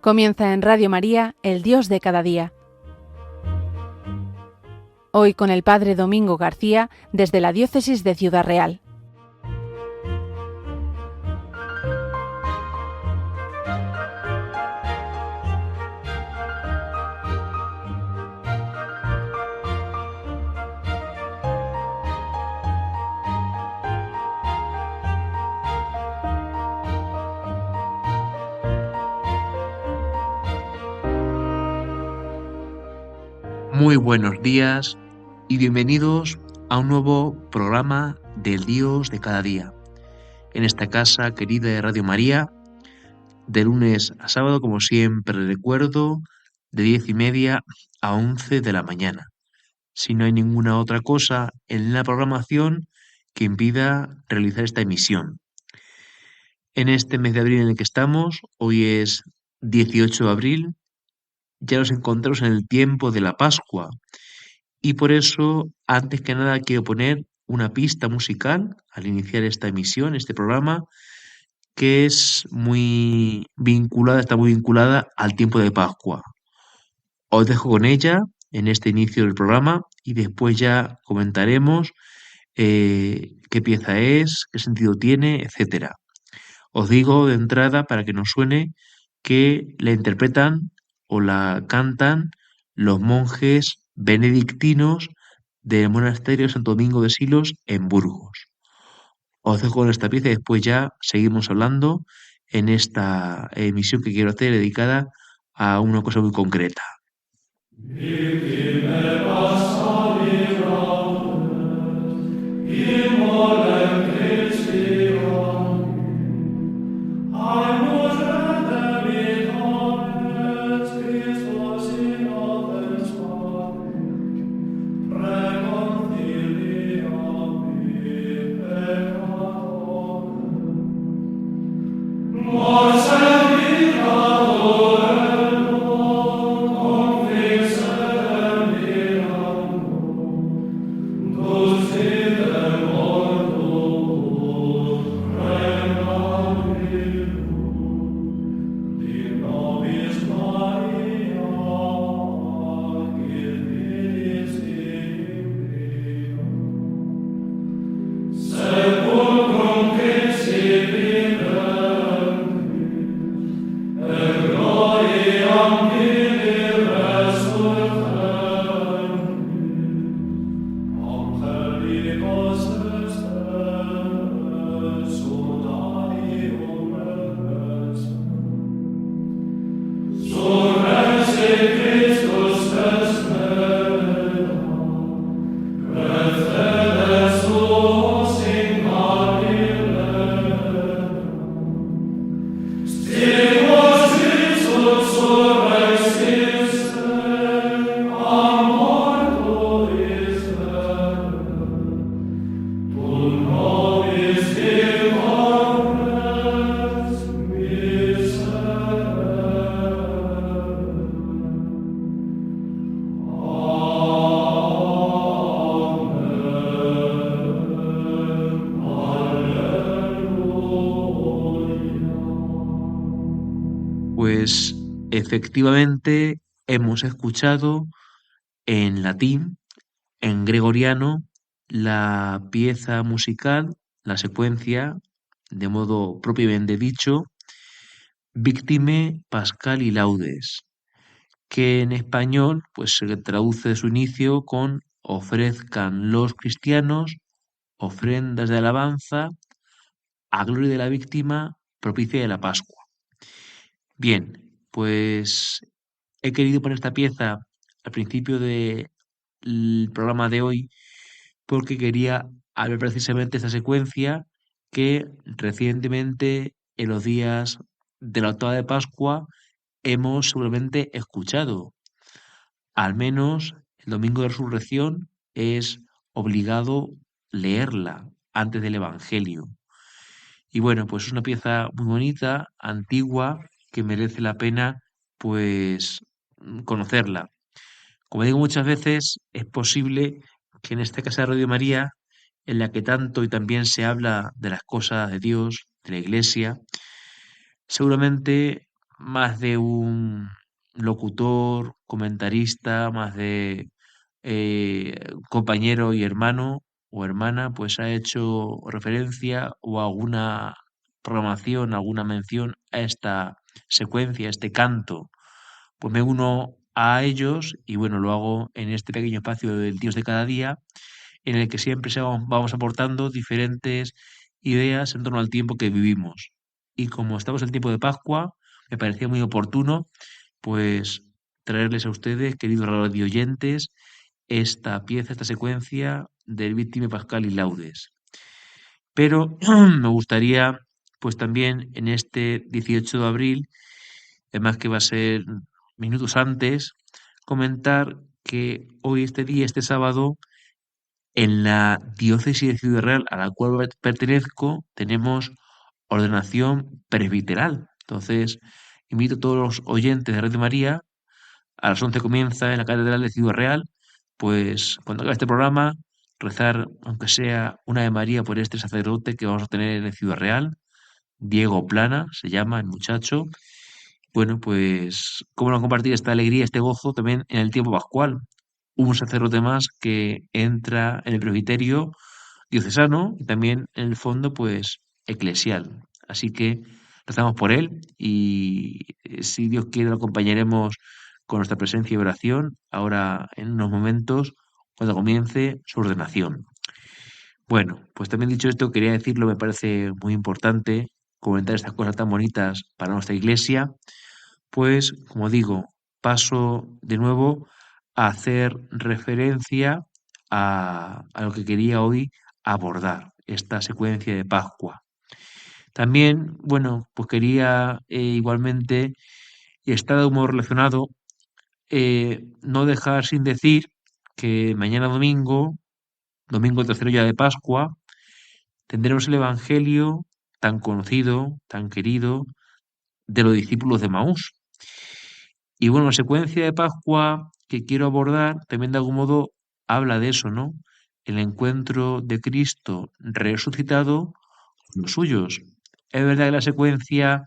Comienza en Radio María, El Dios de cada día. Hoy con el Padre Domingo García desde la Diócesis de Ciudad Real. Muy buenos días y bienvenidos a un nuevo programa del Dios de cada día. En esta casa querida de Radio María, de lunes a sábado, como siempre recuerdo, de 10:30 a 11 de la mañana. Si no hay ninguna otra cosa en la programación que impida realizar esta emisión. En este mes de abril en el que estamos, hoy es 18 de abril, ya nos encontramos en el tiempo de la Pascua. Y por eso, antes que nada, quiero poner una pista musical al iniciar esta emisión, este programa, que es está muy vinculada al tiempo de Pascua. Os dejo con ella en este inicio del programa y después ya comentaremos qué pieza es, qué sentido tiene, etcétera. Os digo de entrada para que nos suene que la interpretan o la cantan los monjes benedictinos del monasterio Santo Domingo de Silos en Burgos. Os dejo con esta pieza y después ya seguimos hablando en esta emisión que quiero hacer dedicada a una cosa muy concreta. Pues efectivamente hemos escuchado en latín, en gregoriano, la pieza musical, la secuencia, de modo propiamente dicho, Victime, Pascali Laudes, que en español pues se traduce de su inicio con ofrezcan los cristianos ofrendas de alabanza a gloria de la víctima propicia de la Pascua. Bien, pues he querido poner esta pieza al principio del programa de hoy porque quería hablar precisamente de esta secuencia que recientemente, en los días de la octava de Pascua, hemos seguramente escuchado. Al menos el domingo de resurrección es obligado leerla antes del Evangelio. Y bueno, pues es una pieza muy bonita, antigua, que merece la pena pues conocerla. Como digo muchas veces, es posible que en esta casa de Radio María, en la que tanto y también se habla de las cosas de Dios, de la Iglesia, seguramente más de un locutor, comentarista, más de compañero y hermano o hermana, pues ha hecho referencia o alguna programación, alguna mención a esta secuencia, a este canto. Pues me uno a ellos y bueno, lo hago en este pequeño espacio del Dios de cada día, en el que siempre vamos aportando diferentes ideas en torno al tiempo que vivimos. Y como estamos en el tiempo de Pascua, me parecía muy oportuno, pues, traerles a ustedes, queridos radioyentes, esta pieza, esta secuencia del Víctime Pascal y Laudes. Pero me gustaría, pues también en este 18 de abril, además que va a ser minutos antes, comentar que hoy, este día, este sábado, en la diócesis de Ciudad Real, a la cual pertenezco, tenemos ordenación presbiteral. Entonces, invito a todos los oyentes de Radio María, a las 11 comienza en la Catedral de Ciudad Real, pues cuando acabe este programa, rezar, aunque sea una de María por este sacerdote que vamos a tener en Ciudad Real, Diego Plana, se llama el muchacho. Bueno, pues, ¿cómo no compartir esta alegría, este gozo también en el tiempo pascual? Un sacerdote más que entra en el presbiterio diocesano y también en el fondo, pues, eclesial. Así que rezamos por él y si Dios quiere lo acompañaremos con nuestra presencia y oración ahora en unos momentos cuando comience su ordenación. Bueno, pues también dicho esto, quería decirlo, me parece muy importante comentar estas cosas tan bonitas para nuestra iglesia, pues, como digo, paso de nuevo a hacer referencia a lo que quería hoy abordar, esta secuencia de Pascua. También, bueno, pues quería igualmente, y está de humor relacionado, no dejar sin decir que mañana domingo, domingo tercero ya de Pascua, tendremos el Evangelio tan conocido, tan querido, de los discípulos de Maús. Y bueno, la secuencia de Pascua que quiero abordar también de algún modo habla de eso, ¿no? El encuentro de Cristo resucitado con los suyos. Es verdad que la secuencia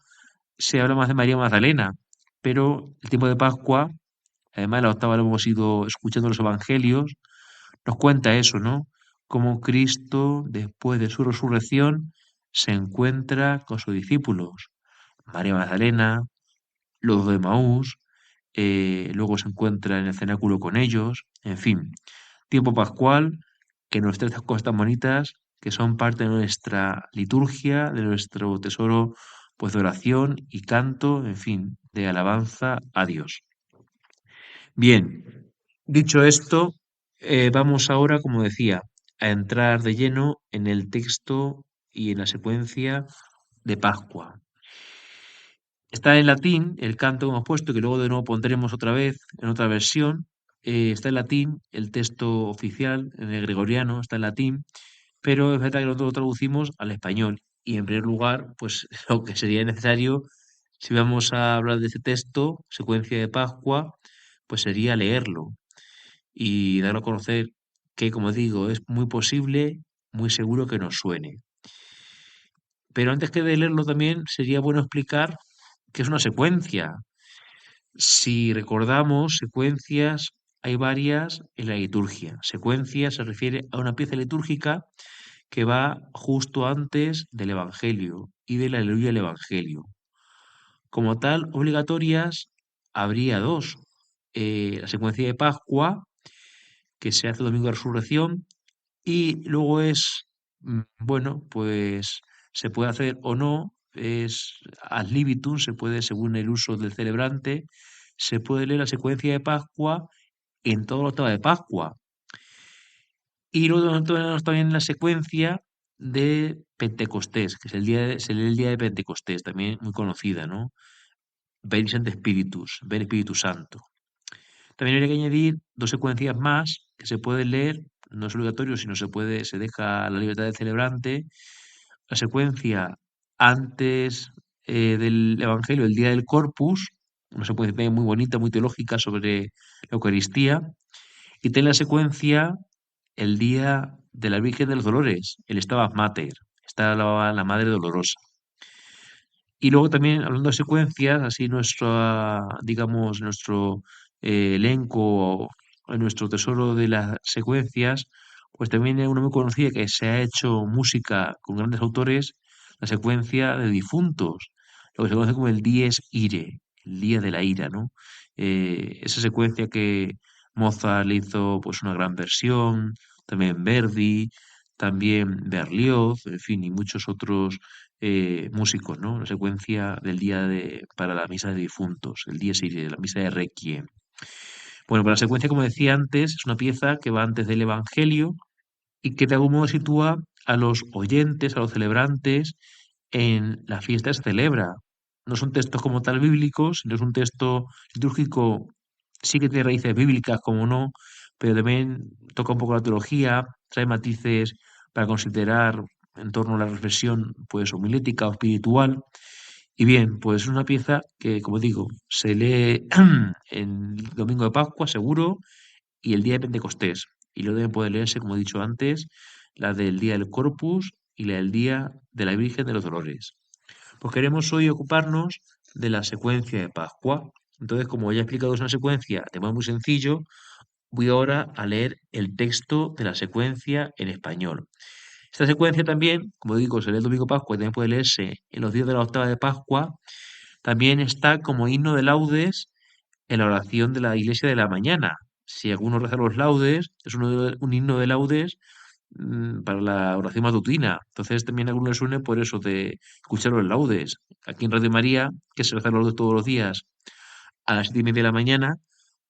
se habla más de María Magdalena, pero el tiempo de Pascua, además la octava lo hemos ido escuchando en los evangelios, nos cuenta eso, ¿no? Cómo Cristo, después de su resurrección, se encuentra con sus discípulos. María Magdalena, los de Maús, luego se encuentra en el cenáculo con ellos, en fin, tiempo pascual que nos trae estas cosas tan bonitas que son parte de nuestra liturgia, de nuestro tesoro pues de oración y canto, en fin, de alabanza a Dios. Bien, dicho esto, vamos ahora, como decía, a entrar de lleno en el texto y en la secuencia de Pascua. Está en latín, el canto que hemos puesto, que luego de nuevo pondremos otra vez en otra versión. Está en latín, el texto oficial, en el gregoriano, está en latín, pero es verdad que nosotros lo traducimos al español. Y en primer lugar, pues lo que sería necesario, si vamos a hablar de este texto, secuencia de Pascua, pues sería leerlo y darlo a conocer que, como digo, es muy posible, muy seguro que nos suene. Pero antes que de leerlo también sería bueno explicar qué es una secuencia. Si recordamos secuencias, hay varias en la liturgia. Secuencia se refiere a una pieza litúrgica que va justo antes del Evangelio y del Aleluya al Evangelio. Como tal, obligatorias habría dos. La secuencia de Pascua, que se hace el domingo de resurrección, y luego es, bueno, pues se puede hacer o no, es ad libitum, se puede, según el uso del celebrante, se puede leer la secuencia de Pascua en toda la octava de Pascua. Y luego tenemos también la secuencia de Pentecostés, que es se lee el día de Pentecostés, también muy conocida, ¿no? Veni Sancte Spiritus, Ven Espíritu Santo. También habría que añadir dos secuencias más que se pueden leer, no es obligatorio, sino se deja la libertad del celebrante. La secuencia antes del Evangelio, el día del Corpus, una secuencia muy bonita, muy teológica sobre la Eucaristía, y tiene la secuencia el día de la Virgen de los Dolores, el Stabat Mater, está la Madre Dolorosa. Y luego también, hablando de secuencias, así digamos, nuestro elenco, o nuestro tesoro de las secuencias, pues también es una muy conocida que se ha hecho música con grandes autores, la secuencia de difuntos, lo que se conoce como el Dies Irae, el día de la ira, ¿no? Esa secuencia que Mozart le hizo pues una gran versión, también Verdi, también Berlioz, en fin, y muchos otros músicos, ¿no? La secuencia para la misa de difuntos, el Dies Irae, la misa de Requiem. Bueno, pues la secuencia, como decía antes, es una pieza que va antes del Evangelio y que de algún modo sitúa a los oyentes, a los celebrantes, en la fiesta que se celebra. No son textos como tal bíblicos, sino es un texto litúrgico, sí que tiene raíces bíblicas, como no, pero también toca un poco la teología, trae matices para considerar en torno a la reflexión pues homilética o espiritual. Y bien, pues es una pieza que, como digo, se lee en el domingo de Pascua, seguro, y el día de Pentecostés. Y luego deben poder leerse, como he dicho antes, la del día del Corpus y la del día de la Virgen de los Dolores. Pues queremos hoy ocuparnos de la secuencia de Pascua. Entonces, como ya he explicado, es una secuencia de modo muy sencillo, voy ahora a leer el texto de la secuencia en español. Esta secuencia también, como digo, se lee el domingo de Pascua y también puede leerse en los días de la octava de Pascua. También está como himno de laudes en la oración de la iglesia de la mañana. Si alguno reza los laudes, es un himno de laudes para la oración matutina. Entonces también a alguno le suene por eso de escuchar los laudes. Aquí en Radio María, que se reza los laudes todos los días a las 7:30 de la mañana,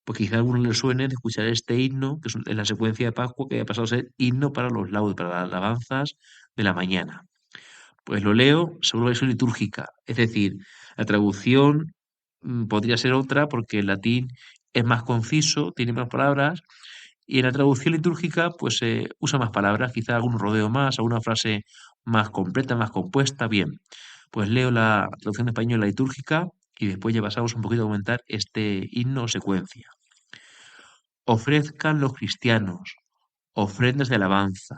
pues quizá a alguno le suene de escuchar este himno, que es en la secuencia de Pascua, que ha pasado a ser himno para los laudes, para las alabanzas de la mañana. Pues lo leo según la versión litúrgica, es decir, la traducción podría ser otra porque el latín es más conciso, tiene más palabras, y en la traducción litúrgica pues se usa más palabras, quizá algún rodeo más, alguna frase más completa, más compuesta. Bien, pues leo la traducción española litúrgica y después ya pasamos un poquito a comentar este himno o secuencia. Ofrezcan los cristianos ofrendas de alabanza,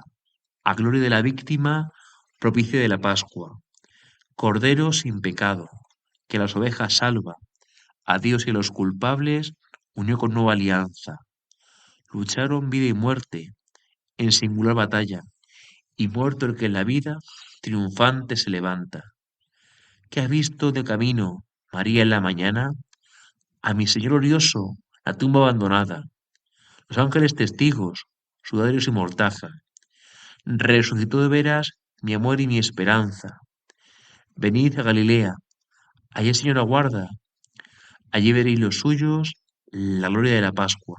a gloria de la víctima, propicia de la Pascua. Cordero sin pecado, que las ovejas salva, a Dios y a los culpables unió con nueva alianza. Lucharon vida y muerte en singular batalla, y muerto el que en la vida triunfante se levanta. ¿Qué ha visto de camino María en la mañana? A mi Señor glorioso, la tumba abandonada, los ángeles testigos, sudarios y mortaja. Resucitó de veras mi amor y mi esperanza. Venid a Galilea, allí el Señor aguarda. Allí veréis los suyos la gloria de la Pascua.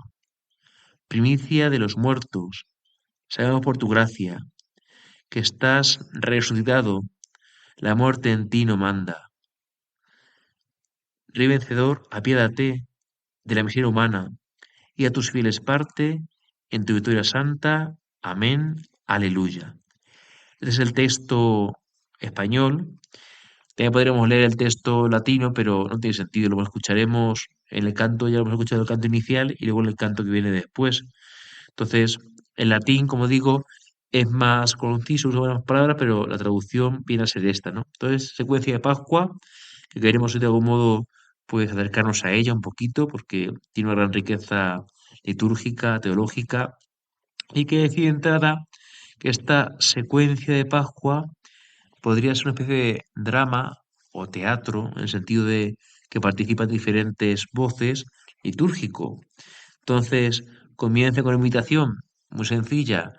Primicia de los muertos, sabemos por tu gracia que estás resucitado, la muerte en ti no manda. Rey vencedor, apiádate de la miseria humana y a tus fieles parte en tu victoria santa. Amén. Aleluya. Este es el texto español. También podríamos leer el texto latino, pero no tiene sentido. Luego lo escucharemos en el canto, ya lo hemos escuchado el canto inicial y luego en el canto que viene después. Entonces, el latín, como digo, es más conciso, usa buenas palabras, pero la traducción viene a ser esta, ¿no? Entonces, secuencia de Pascua, que queremos de algún modo, pues acercarnos a ella un poquito, porque tiene una gran riqueza litúrgica, teológica, y que decir de entrada que esta secuencia de Pascua podría ser una especie de drama o teatro, en el sentido de que participan diferentes voces litúrgico. Entonces, comienza con una invitación muy sencilla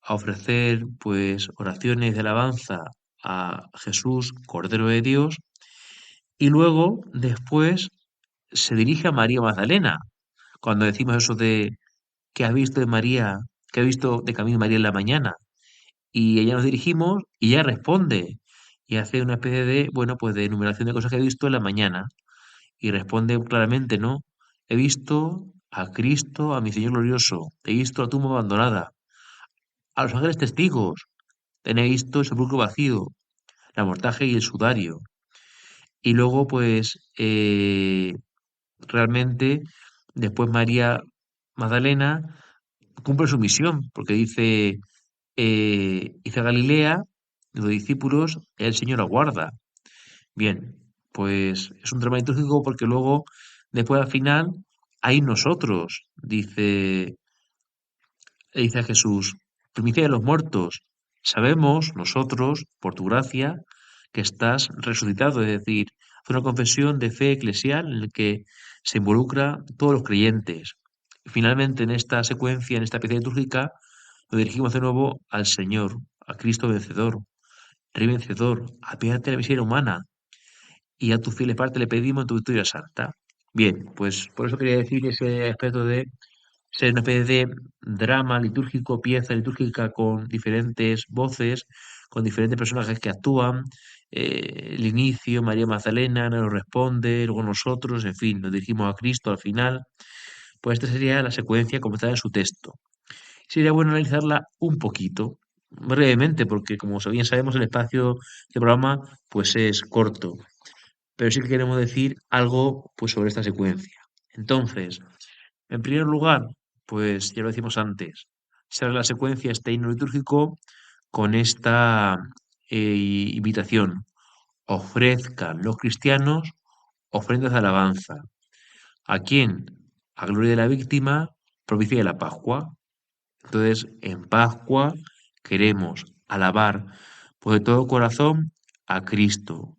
a ofrecer pues oraciones de alabanza a Jesús, Cordero de Dios, y luego después se dirige a María Magdalena. Cuando decimos eso de que ha visto de María, que ha visto de camino María en la mañana, y ella nos dirigimos y ella responde y hace una especie de, bueno, pues de enumeración de cosas que ha visto en la mañana y responde claramente, ¿no? He visto a Cristo, a mi Señor glorioso, he visto la tumba abandonada, a los ángeles testigos, he visto el sepulcro vacío, la mortaja y el sudario. Y luego, pues, realmente, después María Magdalena cumple su misión, porque dice a Galilea, los discípulos, el Señor aguarda. Bien, pues es un drama litúrgico porque luego, después al final, hay nosotros, dice a Jesús, primicia de los muertos. Sabemos nosotros, por tu gracia, que estás resucitado, es decir, es una confesión de fe eclesial en la que se involucra todos los creyentes. Finalmente, en esta secuencia, en esta pieza litúrgica, nos dirigimos de nuevo al Señor, a Cristo vencedor, Rey vencedor, apiádate de la miseria humana, y a tus fieles parte le pedimos en tu victoria santa. Bien, pues por eso quería decir ese aspecto de ser una especie de drama litúrgico, pieza litúrgica con diferentes voces, con diferentes personajes que actúan. El inicio, María Magdalena nos responde, luego nosotros, en fin, nos dirigimos a Cristo al final. Pues esta sería la secuencia como está en su texto. Sería bueno analizarla un poquito, brevemente, porque como bien sabemos, el espacio del programa pues es corto, pero sí que queremos decir algo pues sobre esta secuencia. Entonces, en primer lugar, pues ya lo decimos antes, se abre la secuencia, este himno litúrgico, con esta invitación. Ofrezcan los cristianos ofrendas de alabanza. ¿A quién? A gloria de la víctima, propicia de la Pascua. Entonces, en Pascua queremos alabar pues, de todo corazón a Cristo,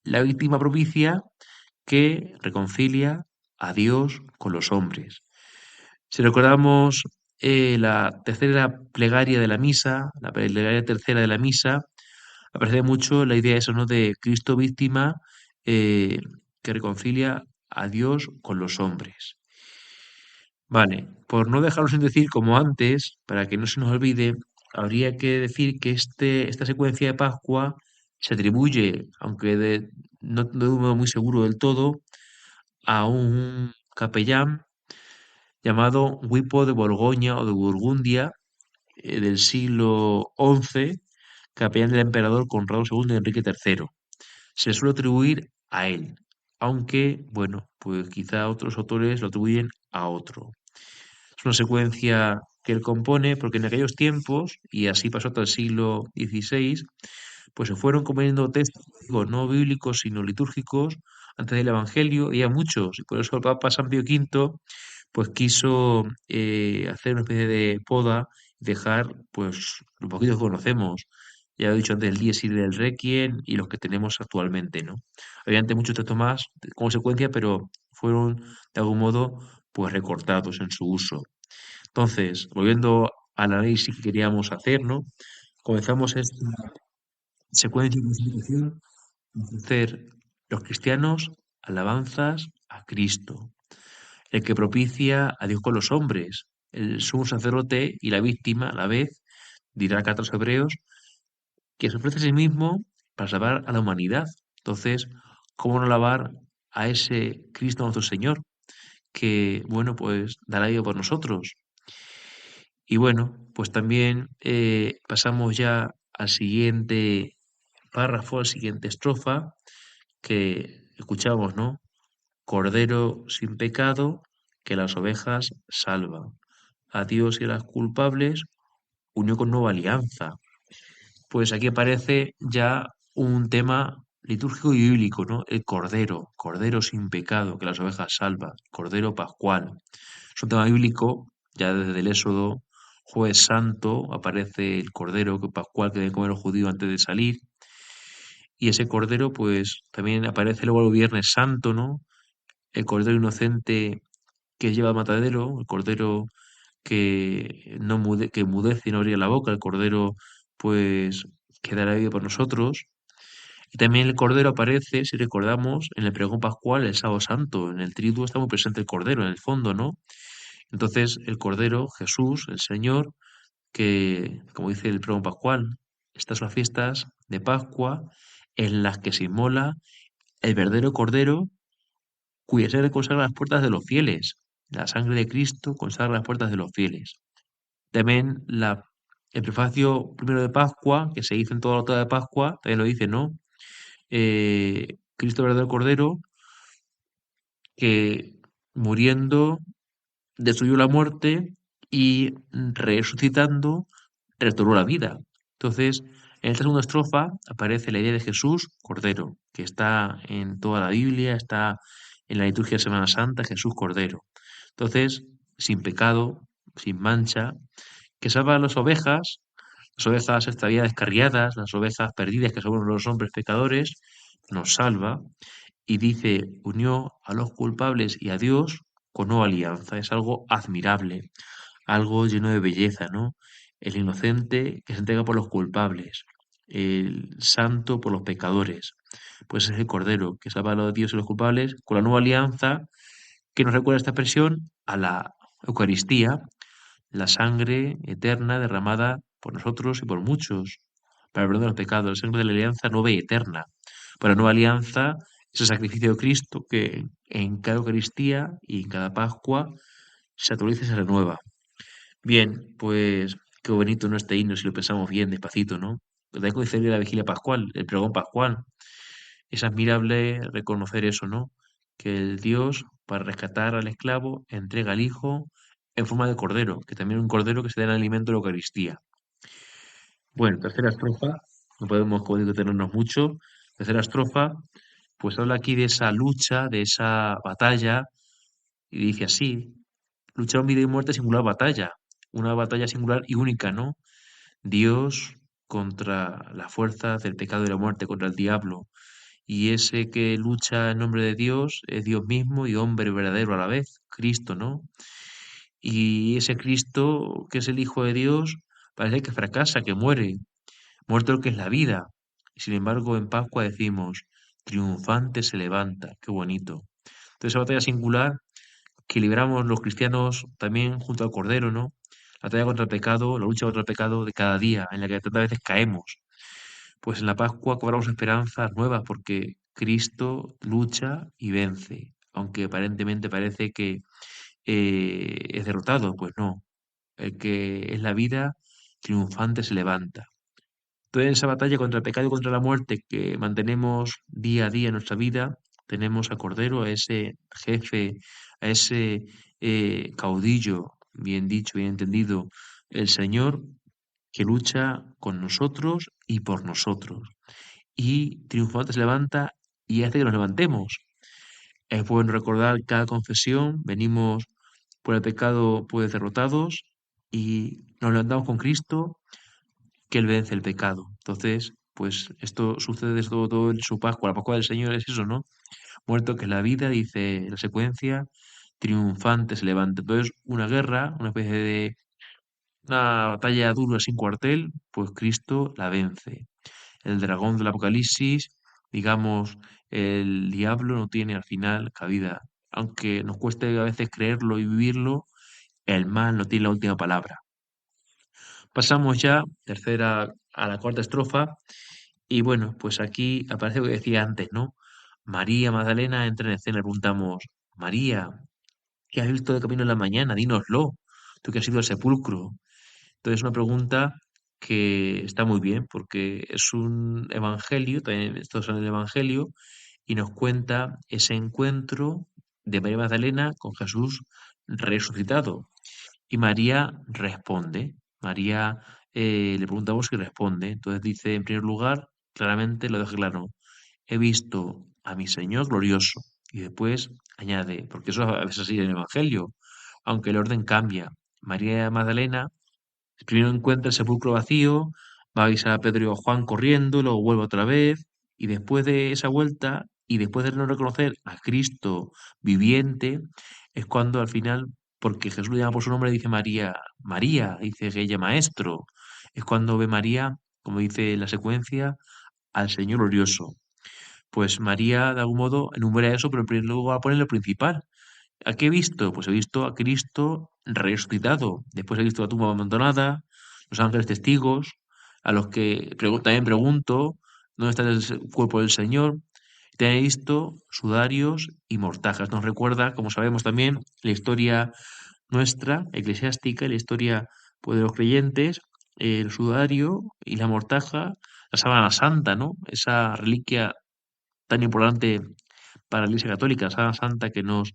la víctima propicia que reconcilia a Dios con los hombres. Si recordamos la tercera plegaria de la misa, la plegaria tercera de la misa, aparece mucho la idea eso, ¿no? De Cristo víctima eh, que reconcilia a Dios con los hombres. Vale, por no dejarlo sin decir como antes, para que no se nos olvide, habría que decir que esta secuencia de Pascua se atribuye, aunque no de un modo muy seguro del todo, a un capellán llamado Wipo de Borgoña o de Burgundia del siglo XI, capellán del emperador Conrado II y Enrique III. Se le suele atribuir a él, aunque, bueno, pues quizá otros autores lo atribuyen a otro. Es una secuencia que él compone porque en aquellos tiempos, y así pasó hasta el siglo XVI, pues se fueron componiendo textos digo, no bíblicos, sino litúrgicos antes del Evangelio, y a muchos, y por eso el Papa San Pío V pues quiso hacer una especie de poda y dejar pues lo poquito que conocemos. Ya lo he dicho antes, el Dies Irae del Requiem y los que tenemos actualmente, ¿no? Había antes muchos textos más como secuencia, pero fueron de algún modo pues recortados en su uso. Entonces, volviendo al análisis que queríamos hacer, ¿no? Comenzamos esta secuencia de constitución hacer los cristianos alabanzas a Cristo, el que propicia a Dios con los hombres, el sumo sacerdote y la víctima a la vez, dirá la carta a los hebreos, que se ofrece a sí mismo para salvar a la humanidad. Entonces, ¿cómo no alabar a ese Cristo nuestro Señor, que, bueno, pues da la vida por nosotros? Y bueno, pues también pasamos ya al siguiente párrafo, a la siguiente estrofa, que escuchamos, ¿no? Cordero sin pecado, que las ovejas salva. A Dios y a las culpables unió con nueva alianza. Pues aquí aparece ya un tema litúrgico y bíblico, ¿no? El cordero, cordero sin pecado, que las ovejas salva, cordero pascual. Es un tema bíblico, ya desde el Éxodo, Jueves Santo, aparece el cordero pascual que deben comer los judíos antes de salir. Y ese cordero, pues también aparece luego el Viernes Santo, ¿no? El cordero inocente que lleva al matadero, el cordero que no que mudece y no abría la boca, el cordero pues que dará vida por nosotros. Y también el cordero aparece, si recordamos, en el pregón pascual, el sábado santo, en el triduo está muy presente el cordero, en el fondo, ¿no? Entonces el cordero, Jesús, el Señor, que, como dice el pregón pascual, estas son las fiestas de Pascua en las que se inmola el verdadero cordero cuya sangre consagra las puertas de los fieles. La sangre de Cristo consagra las puertas de los fieles. También el prefacio primero de Pascua, que se hizo en toda la octava de Pascua, también lo dice, ¿no? Cristo verdadero Cordero, que muriendo destruyó la muerte y resucitando restauró la vida. Entonces, En esta segunda estrofa aparece la idea de Jesús Cordero, que está en toda la Biblia, está en la liturgia de Semana Santa, Jesús Cordero. Entonces, sin pecado, sin mancha, que salva a las ovejas extraviadas, descarriadas, las ovejas perdidas que somos los hombres pecadores, nos salva y dice, unió a los culpables y a Dios con nueva alianza. Es algo admirable, algo lleno de belleza, ¿no? El inocente que se entrega por los culpables, el santo por los pecadores. Pues es el Cordero que salva a los Dios y los culpables con la nueva alianza que nos recuerda esta expresión a la Eucaristía, la sangre eterna derramada por nosotros y por muchos para el perdón de los pecados, la sangre de la alianza nueva y eterna. Para la nueva alianza es el sacrificio de Cristo que en cada Eucaristía y en cada Pascua se actualiza y se renueva. Bien, pues qué bonito no este himno si lo pensamos bien, despacito, ¿no? También coincide la vigilia pascual, el pregón pascual. Es admirable reconocer eso, ¿no? Que el Dios, para rescatar al esclavo, entrega al Hijo en forma de cordero, que también es un cordero que se da en el alimento de la Eucaristía. Bueno, tercera estrofa, no podemos, como digo, detenernos mucho. Tercera estrofa, pues habla aquí de esa lucha, de esa batalla, y dice así, lucharon vida y muerte, singular batalla, una batalla singular y única, ¿no? Dios contra las fuerzas del pecado y la muerte, contra el diablo. Y ese que lucha en nombre de Dios es Dios mismo y hombre verdadero a la vez, Cristo, ¿no? Y ese Cristo, que es el Hijo de Dios, parece que fracasa, que muere, muerto el que es la vida. Y sin embargo, en Pascua decimos, triunfante se levanta, qué bonito. Entonces, esa batalla singular que libramos los cristianos también junto al Cordero, ¿no? La batalla contra el pecado, la lucha contra el pecado de cada día, en la que tantas veces caemos. Pues en la Pascua cobramos esperanzas nuevas porque Cristo lucha y vence, aunque aparentemente parece que es derrotado, pues no. El que es la vida triunfante se levanta. Toda esa batalla contra el pecado y contra la muerte que mantenemos día a día en nuestra vida, tenemos a Cordero, a ese jefe, a ese caudillo, bien dicho, bien entendido, el Señor que lucha con nosotros y por nosotros. Y triunfante se levanta y hace que nos levantemos. Es bueno recordar cada confesión, venimos por el pecado pues derrotados y nos levantamos con Cristo que Él vence el pecado. Entonces, pues esto sucede desde todo en su Pascua. La Pascua del Señor es eso, ¿no? Muerto que es la vida, dice la secuencia, triunfante se levanta. Entonces, una guerra, una especie de una batalla dura sin cuartel, pues Cristo la vence. El dragón del Apocalipsis, digamos, el diablo no tiene al final cabida. Aunque nos cueste a veces creerlo y vivirlo, el mal no tiene la última palabra. Pasamos ya, tercera a la cuarta estrofa, y bueno, pues aquí aparece lo que decía antes, ¿no? María Magdalena entra en escena y le preguntamos, María, ¿qué has visto de camino en la mañana? Dínoslo, tú que has ido al sepulcro. Entonces, una pregunta que está muy bien, porque es un evangelio, también estos son el evangelio, y nos cuenta ese encuentro de María Magdalena con Jesús resucitado. Y María responde. María le preguntamos y responde. Entonces dice, en primer lugar, claramente lo deja claro, he visto a mi Señor glorioso. Y después añade, porque eso a veces así en el Evangelio, aunque el orden cambia. María Magdalena primero encuentra el sepulcro vacío, va a avisar a Pedro y a Juan corriendo, luego vuelve otra vez, y después de esa vuelta, y después de no reconocer a Cristo viviente, es cuando al final, porque Jesús le llama por su nombre, dice María, María, dice ella maestro, es cuando ve María, como dice la secuencia, al Señor glorioso. Pues María, de algún modo, enumera eso, pero en primer lugar pone lo principal. ¿A qué he visto? Pues he visto a Cristo resucitado. Después he visto la tumba abandonada, los ángeles testigos, a los que también pregunto, ¿dónde está el cuerpo del Señor? También he visto sudarios y mortajas. Nos recuerda, como sabemos también, la historia nuestra, eclesiástica, la historia pues, de los creyentes, el sudario y la mortaja, la sábana santa, ¿no? Esa reliquia tan importante para la Iglesia Católica, la sábana santa que nos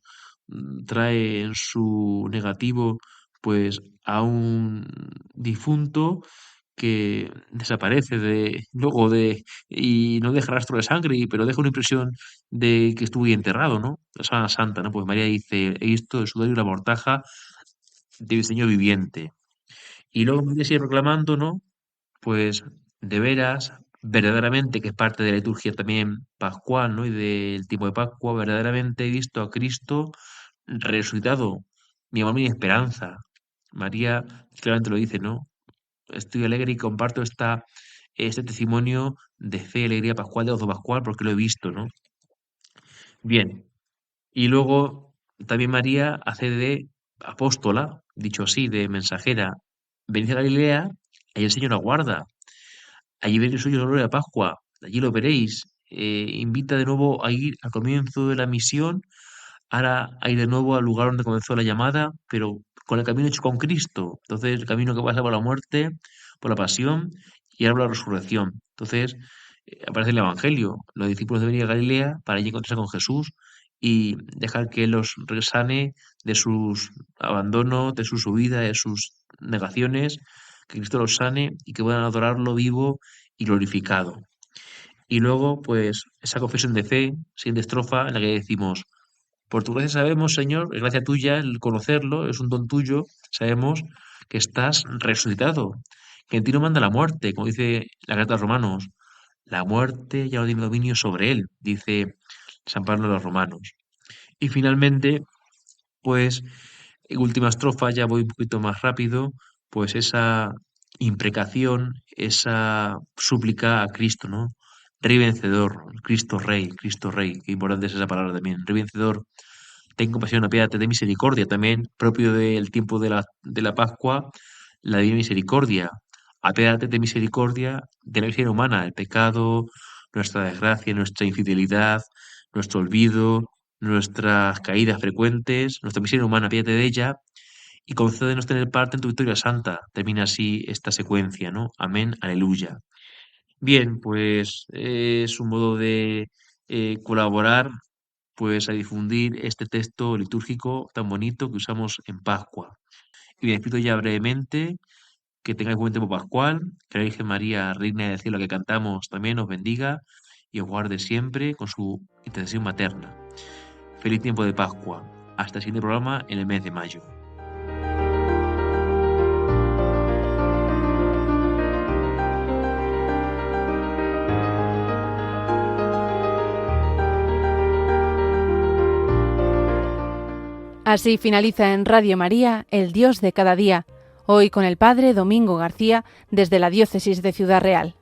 trae en su negativo pues a un difunto que desaparece y no deja rastro de sangre, pero deja una impresión de que estuvo ahí enterrado, ¿no? La sábana santa, ¿no? Pues María dice, he visto el sudor y la mortaja de mi Señor viviente. Y luego María sigue proclamando, ¿no? Pues de veras, verdaderamente, que es parte de la liturgia también pascual, ¿no? Y del tiempo de Pascua, verdaderamente he visto a Cristo resucitado, mi amor, mi esperanza. María claramente lo dice, ¿no? Estoy alegre y comparto este testimonio de fe y alegría pascual, de gozo pascual, porque lo he visto, ¿no? Bien, y luego también María hace de apóstola, dicho así, de mensajera. Venid a Galilea, allí el Señor aguarda. Allí veréis hoy el olor de la Pascua, allí lo veréis. Invita de nuevo a ir al comienzo de la misión, ahora a ir de nuevo al lugar donde comenzó la llamada, pero con el camino hecho con Cristo. Entonces, el camino que pasa por la muerte, por la pasión y ahora por la resurrección. Entonces, aparece el Evangelio. Los discípulos deben ir a Galilea para allí encontrarse con Jesús y dejar que Él los resane de sus abandonos, de su subida, de sus negaciones, que Cristo los sane y que puedan adorarlo vivo y glorificado. Y luego, pues, esa confesión de fe, siguiente estrofa, en la que decimos, por tu gracia sabemos, Señor, es gracia tuya el conocerlo, es un don tuyo, sabemos que estás resucitado, que en ti no manda la muerte, como dice la carta a los Romanos. La muerte ya no tiene dominio sobre él, dice San Pablo a los Romanos. Y finalmente, pues, en última estrofa, ya voy un poquito más rápido, pues esa imprecación, esa súplica a Cristo, ¿no? Rey vencedor, Cristo Rey, qué importante es esa palabra también, Rey vencedor, ten compasión, apiádate de misericordia, también propio del tiempo de la Pascua, la divina misericordia, apiádate de misericordia de la miseria humana, el pecado, nuestra desgracia, nuestra infidelidad, nuestro olvido, nuestras caídas frecuentes, nuestra miseria humana, apiádate de ella y concédenos tener parte en tu victoria santa. Termina así esta secuencia, ¿no? Amén, aleluya. Bien, pues es un modo de colaborar pues a difundir este texto litúrgico tan bonito que usamos en Pascua. Y me despido ya brevemente, que tengáis buen tiempo pascual, que la Virgen María, Reina del Cielo, que cantamos, también os bendiga y os guarde siempre con su intercesión materna. Feliz tiempo de Pascua. Hasta el siguiente programa en el mes de mayo. Así finaliza en Radio María, El Dios de cada día, hoy con el Padre Domingo García desde la Diócesis de Ciudad Real.